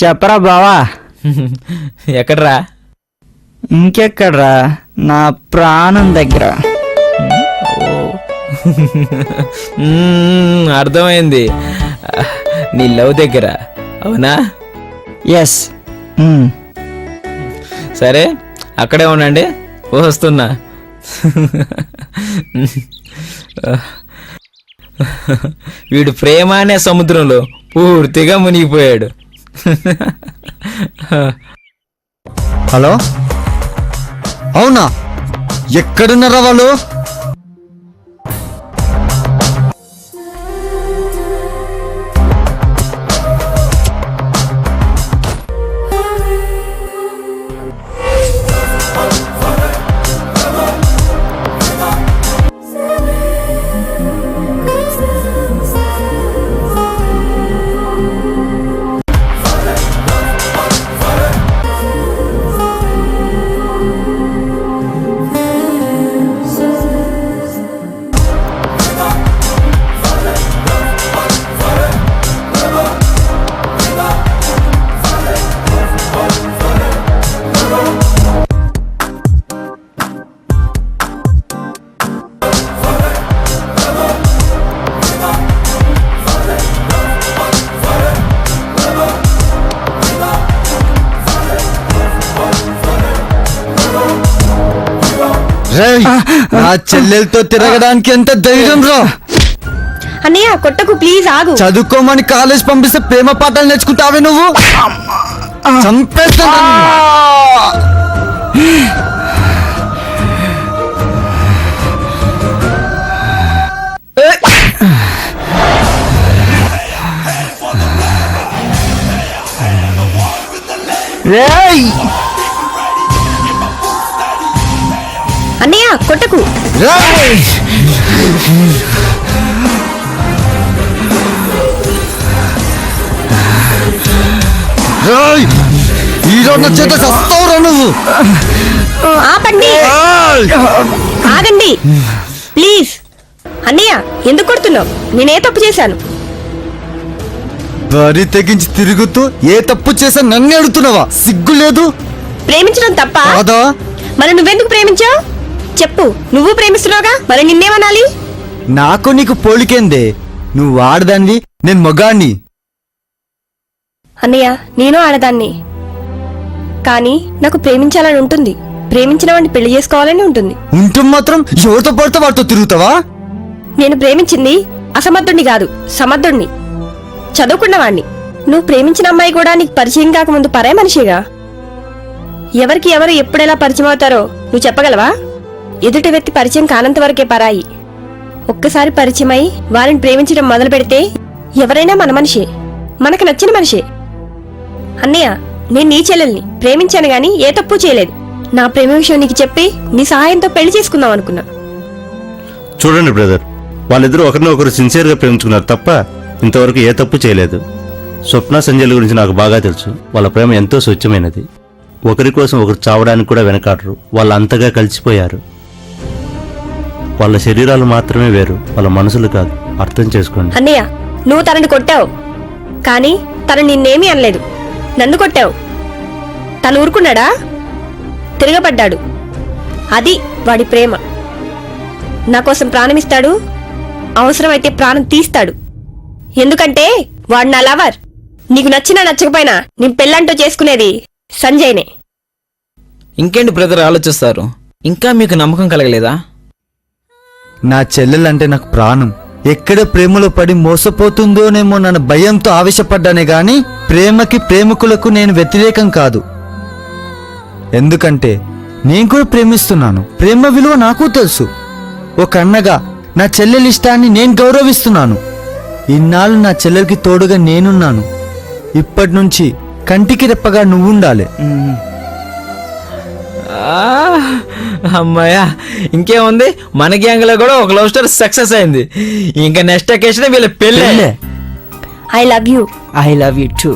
చెప్పరా బావా. ఎక్కడ్రా? ఇంకెక్కడ్రా, నా ప్రాణం దగ్గర. అర్థమైంది, నీ లవ్ దగ్గర, అవునా? ఎస్. సరే అక్కడే ఉండండి, వస్తున్నా. వీడు ప్రేమ అనే సముద్రంలో పూర్తిగా మునిగిపోయాడు. హలో, అవునా? ఎక్కడున్నారా వాళ్ళు? నా చెల్లెలతో తిరగడానికి ఎంత ధైర్యం రా! అన్నయ్య కొట్టకు, ప్లీజ్ ఆగు. చదువుకోమని కాలేజ్ పంపిస్తే ప్రేమ పాఠాలు నేర్చుకుంటావే నువ్వు? చంపేస్తా. అన్నయ్య కొట్టకు. ఈరోజు చేత చస్తావురా నువ్వు. ఆపండి, ఆగండి ప్లీజ్. అన్నయ్య ఎందుకు కొడుతున్నావు? నేనే తప్పు చేశాను? బరి తెగించి తిరుగుతూ ఏ తప్పు చేశా నన్ను అడుగుతున్నావా? సిగ్గు లేదు? ప్రేమించడం తప్ప? కాదా? మరి నువ్వెందుకు ప్రేమించావు చెప్పు. నువ్వు ప్రేమిస్తున్నావుగా, మరి నిన్నేమనాలి? నాకు నీకు పోలికేందే? నువ్వు ఆడదాన్ని, నేను మగాన్ని. అన్నయ్య నేను ఆడదాన్ని, కానీ నాకు ప్రేమించాలని ఉంటుంది. ప్రేమించిన వాడిని పెళ్లి చేసుకోవాలని ఉంటుంది. ఉంటూ మాత్రం ఎవరితో పడితే వాడితో తిరుగుతావా? నేను ప్రేమించింది అసమర్థుణ్ణి కాదు, సమర్థుణ్ణి, చదువుకున్నవాణ్ణి. నువ్వు ప్రేమించిన అమ్మాయి కూడా నీకు పరిచయం కాకముందు పరాయి మనిషిగా. ఎవరికి ఎవరు ఎప్పుడెలా పరిచయం అవుతారో నువ్వు చెప్పగలవా? ఎదుటి వ్యక్తి పరిచయం కానంత వరకే పరాయి. ఒక్కసారి పరిచయం అయి వారిని ప్రేమించడం మొదలు పెడితే ఎవరైనా మన మనిషే, మనకు నచ్చిన మనిషే. అన్నయ్య నేను నీ చెల్లెల్ని ప్రేమించాను గాని ఏ తప్పు చేయలేదు. నా ప్రేమ విషయం నీకు చెప్పి నీ సహాయంతో పెళ్లి చేసుకుందాం అనుకున్నా. చూడండి బ్రదర్, వాళ్ళిద్దరూ ఒకరినొకరు సిన్సియర్గా ప్రేమించుకున్నారు తప్ప ఇంతవరకు ఏ తప్పు చేయలేదు. స్వప్న సంజయ్ గురించి నాకు బాగా తెలుసు. వాళ్ళ ప్రేమ ఎంతో స్వచ్ఛమైనది. ఒకరి కోసం ఒకరు చావడానికి కూడా వెనకాడరు. వాళ్ళు అంతగా కలిసిపోయారు. వాళ్ళ శరీరాలు మాత్రమే వేరు, వాళ్ళ మనసులు కాదు. అర్థం చేసుకోండి. అన్నయ్య నువ్వు తనని కొట్టావు, కానీ తను నిన్నేమీ అనలేదు. నన్ను కొట్టావు, తను ఊరుకున్నాడా? తిరగబడ్డాడు. అది వాడి ప్రేమ. నా కోసం ప్రాణమిస్తాడు, అవసరమైతే ప్రాణం తీస్తాడు. ఎందుకంటే వాడు నా లవర్. నీకు నచ్చినా నచ్చకపోయినా నేను పెళ్ళంటూ చేసుకునేది సంజయ్నే. ఇంకేంటి బ్రదర్ ఆలోచిస్తారు? ఇంకా మీకు నమ్మకం కలగలేదా? నా చెల్లెలంటే నాకు ప్రాణం. ఎక్కడ ప్రేమలో పడి మోసపోతుందోనేమో నన్న భయంతో ఆవేశపడ్డానే గాని ప్రేమకి ప్రేమికులకు నేను వ్యతిరేకం కాదు. ఎందుకంటే నేను కూడా ప్రేమిస్తున్నాను. ప్రేమ విలువ నాకు తెలుసు. ఒక అన్నగా నా చెల్లెలి ఇష్టాన్ని నేను గౌరవిస్తున్నాను. ఇన్నాళ్ళు నా చెల్లెలికి తోడుగా నేనున్నాను. ఇప్పటి నుంచి కంటికి రెప్పగా నువ్వుండాలి. అమ్మాయ్యా, ఇంకేముంది, మన గ్యాంగ్ లో కూడా ఒక లవ్ స్టోరీ సక్సెస్ అయింది. ఇంకా నెక్స్ట్ అకేషన్ వీళ్ళ పెళ్ళి. I love you. I love you two.